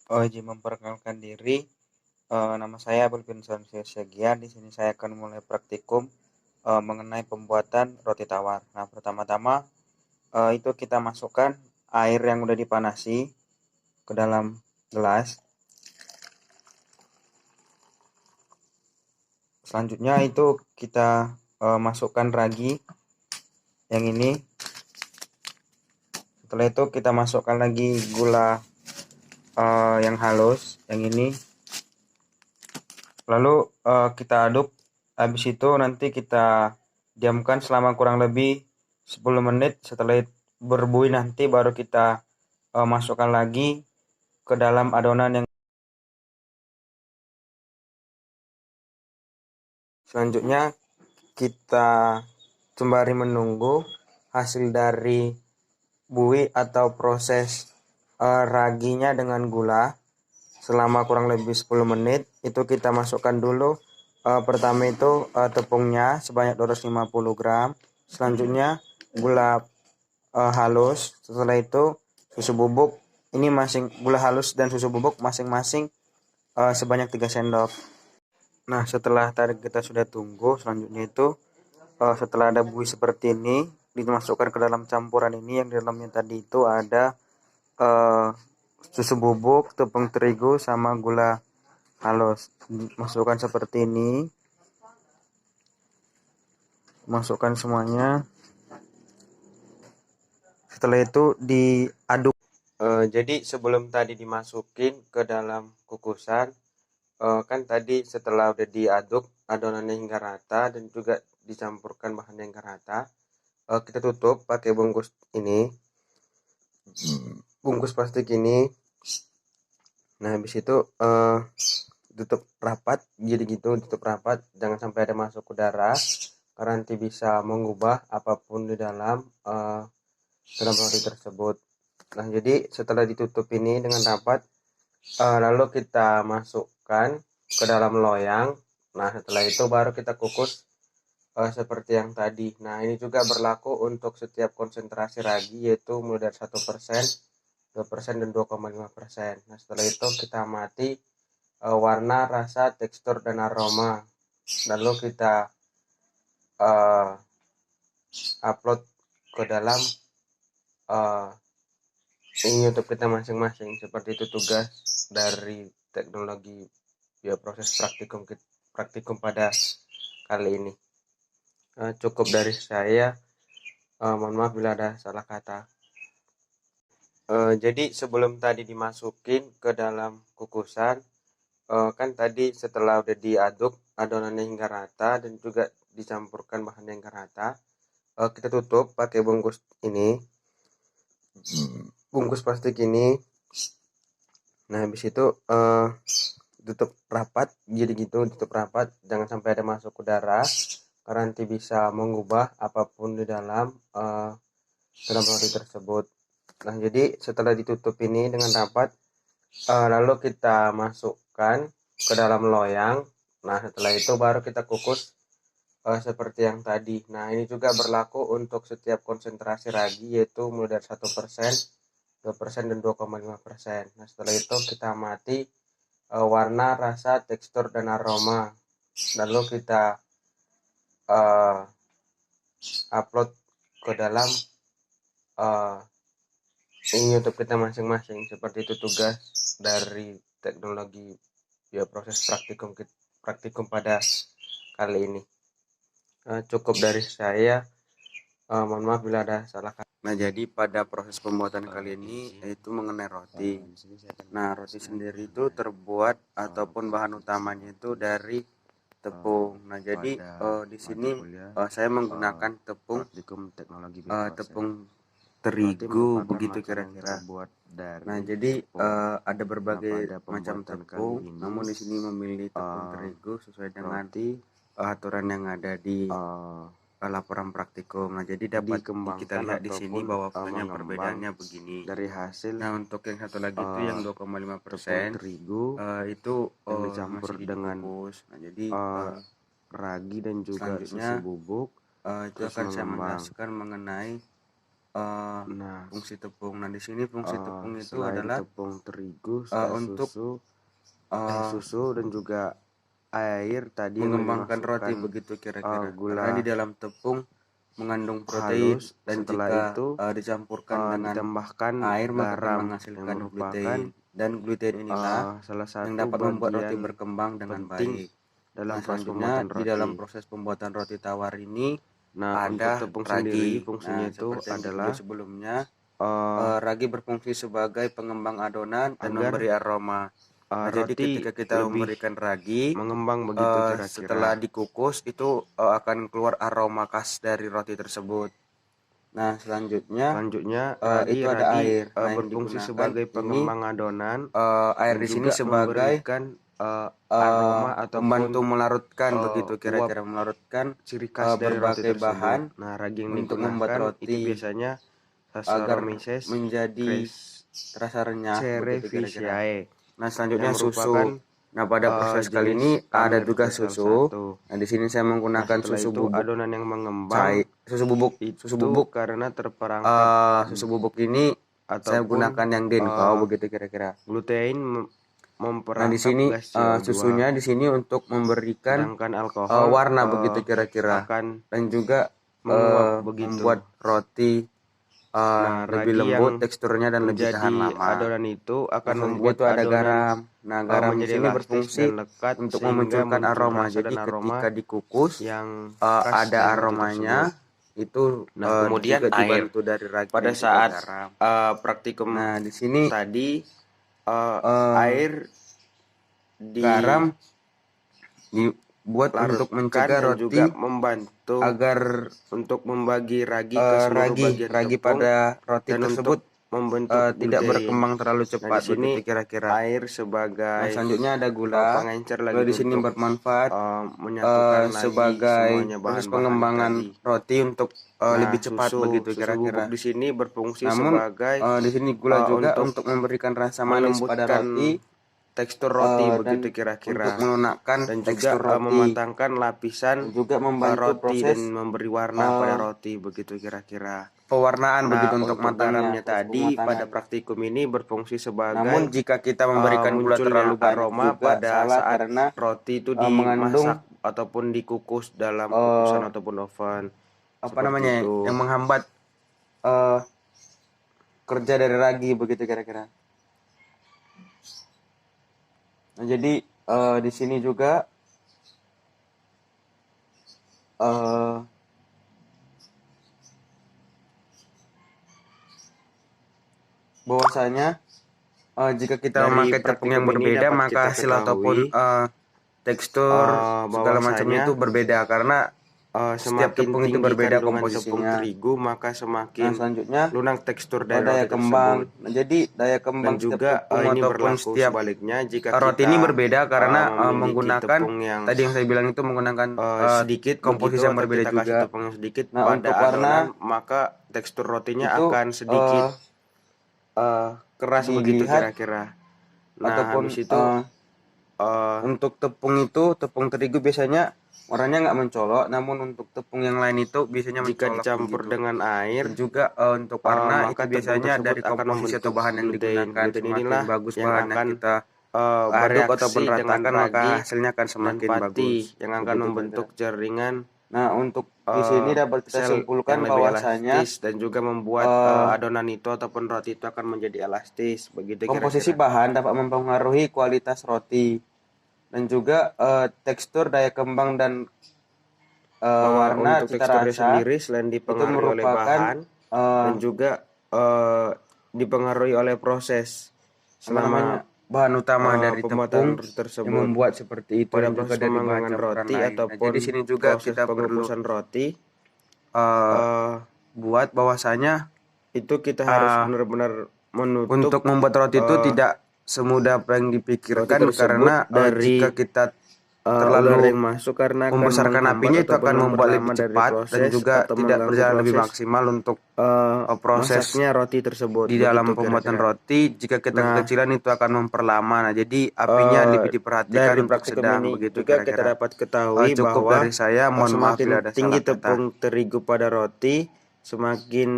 Izin memperkenalkan diri, nama saya Bulvin Sansiagian. Di sini saya akan mulai praktikum mengenai pembuatan roti tawar. Nah, pertama-tama itu kita masukkan air yang udah dipanasi ke dalam gelas. Selanjutnya itu kita masukkan ragi yang ini. Setelah itu kita masukkan lagi gula yang halus yang ini. Lalu kita aduk. Habis itu nanti kita diamkan selama kurang lebih 10 menit. Setelah berbuih nanti baru kita masukkan lagi ke dalam adonan yang selanjutnya. Kita sembari menunggu hasil dari buih atau proses raginya dengan gula selama kurang lebih 10 menit. Itu kita masukkan dulu pertama itu tepungnya sebanyak 250 gram. Selanjutnya gula halus. Setelah itu susu bubuk. Ini gula halus dan susu bubuk masing-masing sebanyak 3 sendok. Nah, setelah tadi kita sudah tunggu, selanjutnya itu setelah ada buih seperti ini, dimasukkan ke dalam campuran ini. Yang di dalamnya tadi itu ada susu bubuk, tepung terigu, sama gula halus. Masukkan seperti ini. Masukkan semuanya. Setelah itu diaduk. Jadi sebelum tadi dimasukin ke dalam kukusan, kan tadi setelah udah diaduk adonannya hingga rata dan juga dicampurkan bahannya hingga rata, kita tutup pakai bungkus ini, bungkus plastik ini. Nah, habis itu tutup rapat, jadi gitu, tutup rapat, jangan sampai ada masuk udara karena nanti bisa mengubah apapun di dalam roti tersebut. Nah, jadi setelah ditutup ini dengan rapat, lalu kita masukkan ke dalam loyang. Nah, setelah itu baru kita kukus seperti yang tadi. Nah, ini juga berlaku untuk setiap konsentrasi ragi, yaitu mulai dari 1%, 2%, dan 2,5%. Nah, setelah itu kita amati warna, rasa, tekstur, dan aroma. Lalu kita upload ke dalam YouTube kita masing-masing. Seperti itu tugas dari teknologi bioproses praktikum pada kali ini. Cukup dari saya. Mohon maaf bila ada salah kata. Jadi sebelum tadi dimasukin ke dalam kukusan, kan tadi setelah udah diaduk adonannya hingga rata dan juga dicampurkan bahannya hingga rata, kita tutup pakai bungkus ini, bungkus plastik ini. Nah, habis itu tutup rapat, jadi gitu, tutup rapat, jangan sampai ada masuk udara karena nanti bisa mengubah apapun di dalam roti tersebut. Nah, jadi setelah ditutup ini dengan rapat, lalu kita masukkan ke dalam loyang. Nah, setelah itu baru kita kukus seperti yang tadi. Nah, ini juga berlaku untuk setiap konsentrasi ragi, yaitu mulai dari 1%, 2%, dan 2,5%. Nah, setelah itu kita amati warna, rasa, tekstur, dan aroma. Lalu kita upload ke dalam YouTube kita masing-masing. Seperti itu tugas dari teknologi bioproses praktikum pada kali ini. Cukup dari saya. Mohon maaf bila ada salah kata. Nah, jadi pada proses pembuatan kali ini yaitu mengenai roti. Nah, roti sendiri itu terbuat ataupun bahan utamanya itu dari tepung. Nah, jadi di sini saya menggunakan tepung terigu begitu kira-kira. Nah, jadi ada berbagai macam tepung, namun di sini memilih tepung terigu sesuai dengan aturan yang ada di laporan praktikum. Nah, jadi dapat kita lihat di sini bahwa perbedaannya begini. Dari hasil Nah, untuk yang satu lagi itu yang 2,5% terigu itu yang dicampur masih dengan dikukus. Nah, jadi ragi dan juga selanjutnya susu bubuk itu akan saya menjelaskan mengenai Nah, fungsi tepung. Nah, di sini fungsi tepung itu selain adalah tepung terigu, untuk susu dan juga air tadi yang mengembangkan roti dimasukkan begitu kira-kira. Karena gula di dalam tepung mengandung protein halus. dan Setelah jika itu dicampurkan dengan ditambahkan air maka akan garam yang menghasilkan merupakan glutein, dan glutein inilah salah yang satu dapat membuat roti bagian berkembang dengan penting baik. dalam Nah, proses selanjutnya pembuatan di dalam roti. proses pembuatan roti tawar ini Nah, untuk ada tepung sendiri ragi. fungsinya Nah, itu seperti yang di video adalah sebelumnya, uh, ragi berfungsi sebagai pengembang adonan dan agar memberi aroma. Nah, jadi roti ketika kita lebih memberikan ragi, mengembang begitu setelah kira-kira. dikukus itu akan keluar aroma khas dari roti tersebut. Nah, selanjutnya itu ada Ragi air. Nah, yang berfungsi digunakan sebagai ini pengembang adonan air dan di sini juga sebagai memberikan aroma pembantu ataupun melarutkan begitu uap kira-kira, melarutkan ciri khas dari roti berbagai tersebut. bahan Nah, ragi yang untuk membuat digunakan itu roti biasanya agar Saccharomyces menjadi terasa renyah begitu kira-kira. cerevisiae Nah, yang selanjutnya merupakan susu. Nah, pada proses kali jenis ini ada juga Camellia salah susu. satu. Nah, di sini saya Nah, menggunakan setelah susu itu bubuk adonan yang mengembang cair, susu itu bubuk. karena terperangkap Susu bubuk ini saya ataupun gunakan yang Denko begitu kira-kira. glutein Nah, di memperangkap sini gas CO2, susunya di sini untuk memberikan sedangkan alkohol warna begitu kira-kira, akan dan juga menguap begitu. membuat roti Nah, lebih ragi yang lembut teksturnya dan lebih tahan menjadi lama. adonan itu Nah, akan selanjutnya membuat itu ada adonan garam. Nah, garam di menjadi sini elastis berfungsi dan lekat untuk sehingga memunculkan muncul aroma. rasa Jadi dan ketika aroma dikukus yang khas ada dari roti tersebut. aromanya. Itu Nah, kemudian juga air. dibantu dari ragi Pada dan juga saat garam. praktikum Nah, di sini tadi air garam dibuat untuk dilarutkan mencegah dan juga roti membantu agar untuk membagi ragi ke seluruh bagian ragi tepung pada roti dan tersebut untuk membentuk tidak glutein. berkembang terlalu Nah, di cepat sini begitu kira-kira. air Nah, sebagai selanjutnya ada gula. pengencer Gula lagi di sini untuk bermanfaat menyatukan lagi sebagai semuanya proses bahan-bahan pengembangan tadi. roti untuk lebih Nah, cepat begitu susu bubuk kira-kira. di sini berfungsi Namun sebagai di sini gula juga untuk untuk memberikan rasa manis pada melembutkan roti tekstur roti dan begitu untuk kira-kira, melunakkan dan juga tekstur roti, mematangkan dan lapisan juga membantu roti dan proses memberi warna pada roti begitu kira-kira. pewarnaan begitu Nah, untuk untuk matangnya, garamnya proses tadi pada pematangan. praktikum ini berfungsi Namun sebagai jika kita memberikan gula terlalu munculnya banyak aroma juga pada salah, saat karena roti itu mengandung dimasak ataupun dikukus dalam kukusan ataupun oven seperti yang itu. menghambat kerja dari ragi begitu kira-kira. Nah, jadi di sini juga bahwasanya jika kita Dari memakai tepung yang praktikum ini berbeda, dapat maka kita hasil ataupun ketahui tekstur segala macamnya bahwasanya itu berbeda, karena setiap semakin tepung itu tinggi berbeda kandungan tepung komposisinya. terigu, maka Nah, semakin selanjutnya lunak tekstur dari daya roti kembang. tersebut. Nah, jadi daya Dan kembang setiap juga tepung ini ataupun berlaku setiap sebaliknya jika roti kita ini berbeda karena memiliki menggunakan tepung yang tadi yang saya bilang itu menggunakan sedikit komposisi begitu yang atau berbeda kita kasih juga. tepung yang sedikit Nah, pada untuk warna adonan, maka tekstur rotinya itu akan sedikit keras begitu dilihat kira-kira. Nah, ataupun habis itu untuk tepung terigu biasanya warnanya nggak mencolok, namun untuk tepung yang lain itu biasanya jika mencolok dicampur begitu. dengan air, Dan juga untuk warna itu maka tepung biasanya tersebut dari akan komposisi atau membentuk bahan yang glutein. digunakan. Glutein Semakin inilah bagus yang bahan yang akan kita aduk ataupun bereaksi dengan ratakan, maka ragi hasilnya akan dan semakin pati bagus yang akan begitu membentuk kira-kira. jaringan Nah, untuk di sini dapat kita sel yang simpulkan lebih bahwasanya elastis dan juga membuat adonan itu ataupun roti itu akan menjadi elastis begitu komposisi kira-kira. bahan dapat mempengaruhi kualitas roti, dan juga tekstur, daya kembang, dan warna, Untuk cita teksturnya rasa sendiri selain itu dipengaruhi oleh merupakan bahan dan juga dipengaruhi oleh proses selama bahan utama dari pembuatan tepung yang tersebut. membuat seperti itu, Pada dan juga proses dari bahan pemanggangan campuran roti lain. Nah, jadi ataupun sini juga proses kita perlu pengukusan roti buat bahwasanya itu kita harus benar-benar menutup untuk membuat roti itu tidak semudah apa yang roti dipikirkan, tersebut karena dari jika kita udara terlalu yang masuk karena akan membesarkan menghambat apinya itu ataupun akan membuat lebih memperlama dari cepat dan proses juga atau tidak mengganggu berjalan lebih proses maksimal untuk proses masaknya roti tersebut di dalam begitu pembuatan kira-kira. roti. Jika kita Nah, kekecilan itu akan memperlama. Nah, jadi apinya lebih diperhatikan dari untuk praktikum sedang ini begitu juga kita kira-kira. dapat ketahui Cukup bahwa dari saya, mohon maaf bila semakin ada tinggi salah kata. tepung terigu pada roti, semakin